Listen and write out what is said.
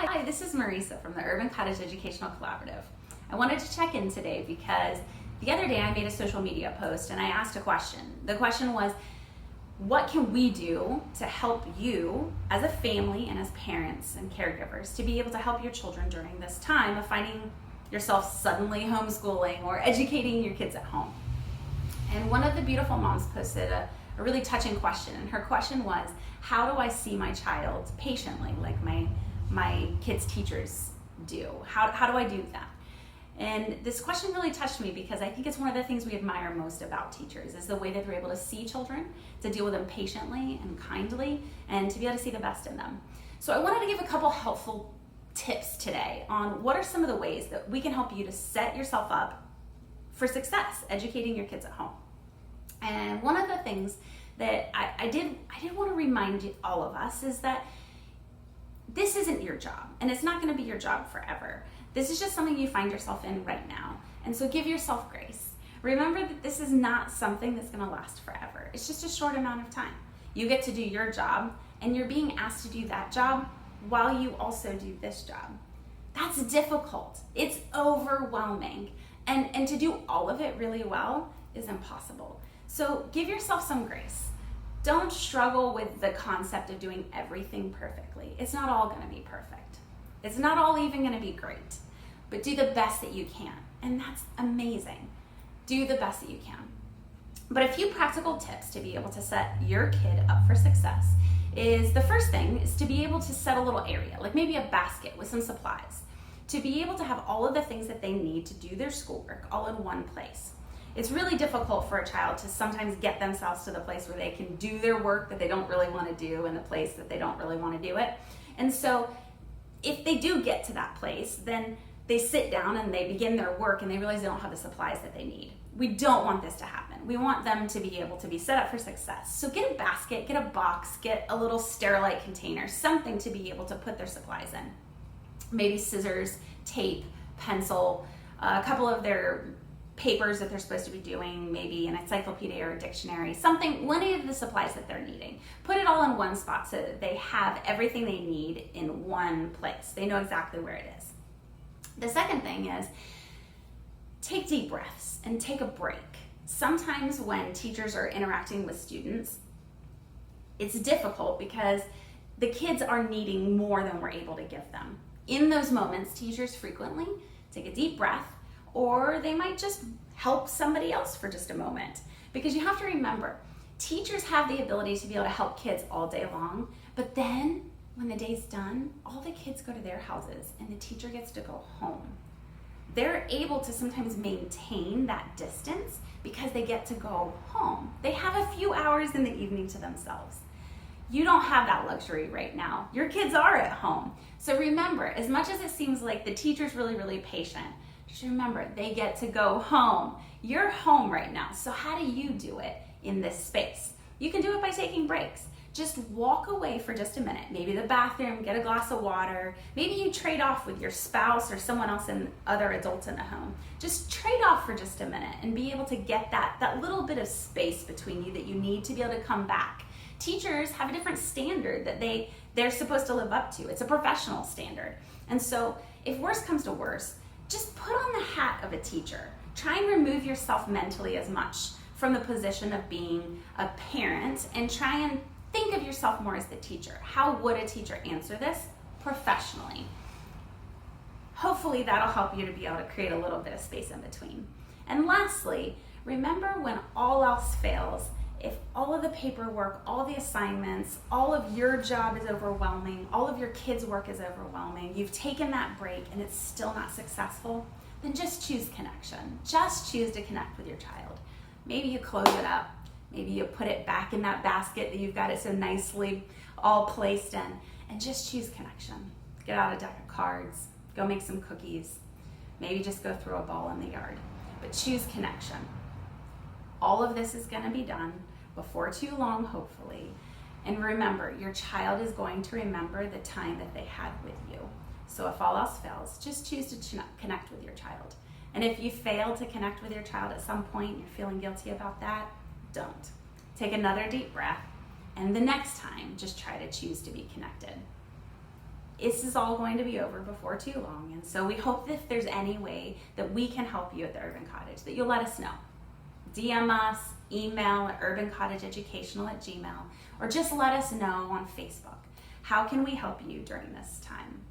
Hi, this is Marisa from the Urban Cottage Educational Collaborative. I wanted to check in today because the other day I made a social media post and I asked a question. The question was, what can we do to help you as a family and as parents and caregivers to be able to help your children during this time of finding yourself suddenly homeschooling or educating your kids at home? And one of the beautiful moms posted a really touching question, and her question was, how do I see my child patiently like my kids' teachers do? How do I do that? And this question really touched me because I think it's one of the things we admire most about teachers is the way that they're able to see children, to deal with them patiently and kindly, and to be able to see the best in them. So I wanted to give a couple helpful tips today on what are some of the ways that we can help you to set yourself up for success educating your kids at home. And one of the things that I did want to remind all of us is that this isn't your job, and it's not going to be your job forever. This is just something you find yourself in right now. And so give yourself grace. Remember that this is not something that's going to last forever. It's just a short amount of time. You get to do your job, and you're being asked to do that job while you also do this job. That's difficult. It's overwhelming. And to do all of it really well is impossible. So give yourself some grace. Don't struggle with the concept of doing everything perfectly. It's not all going to be perfect. It's not all even going to be great. But do the best that you can. And that's amazing. Do the best that you can. But a few practical tips to be able to set your kid up for success is, the first thing is to be able to set a little area, like maybe a basket with some supplies, to be able to have all of the things that they need to do their schoolwork all in one place. It's really difficult for a child to sometimes get themselves to the place where they can do their work that they don't really want to do in the place that they don't really want to do it. And so if they do get to that place, then they sit down and they begin their work and they realize they don't have the supplies that they need. We don't want this to happen. We want them to be able to be set up for success. So get a basket, get a box, get a little Sterilite container, something to be able to put their supplies in. Maybe scissors, tape, pencil, a couple of their papers that they're supposed to be doing, maybe an encyclopedia or a dictionary, something, any of the supplies that they're needing. Put it all in one spot so that they have everything they need in one place. They know exactly where it is. The second thing is, take deep breaths and take a break. Sometimes when teachers are interacting with students, it's difficult because the kids are needing more than we're able to give them. In those moments, teachers frequently take a deep breath, or they might just help somebody else for just a moment. Because you have to remember, teachers have the ability to be able to help kids all day long, but then when the day's done, all the kids go to their houses and the teacher gets to go home. They're able to sometimes maintain that distance because they get to go home. They have a few hours in the evening to themselves. You don't have that luxury right now. Your kids are at home. So remember, as much as it seems like the teacher's really, really patient, just remember, they get to go home. You're home right now. So how do you do it in this space? You can do it by taking breaks. Just walk away for just a minute. Maybe the bathroom, get a glass of water. Maybe you trade off with your spouse or someone else and other adults in the home. Just trade off for just a minute and be able to get that little bit of space between you that you need to be able to come back. Teachers have a different standard that they're supposed to live up to. It's a professional standard. And so if worse comes to worse, just put on the hat of a teacher. Try and remove yourself mentally as much from the position of being a parent and try and think of yourself more as the teacher. How would a teacher answer this professionally? Hopefully that'll help you to be able to create a little bit of space in between. And lastly, remember, when all else fails, if all of the paperwork, all the assignments, all of your job is overwhelming, all of your kids' work is overwhelming, you've taken that break and it's still not successful, then just choose connection. Just choose to connect with your child. Maybe you close it up. Maybe you put it back in that basket that you've got it so nicely all placed in, and just choose connection. Get out a deck of cards, go make some cookies, maybe just go throw a ball in the yard, but choose connection. All of this is going to be done before too long, hopefully. And remember, your child is going to remember the time that they had with you. So if all else fails, just choose to connect with your child. And if you fail to connect with your child at some point, you're feeling guilty about that, don't. Take another deep breath, and the next time, just try to choose to be connected. this is all going to be over before too long. And so we hope that if there's any way that we can help you at the Urban Cottage, that you'll let us know. DM us, email at urbancottageeducational@gmail.com, or just let us know on Facebook. How can we help you during this time?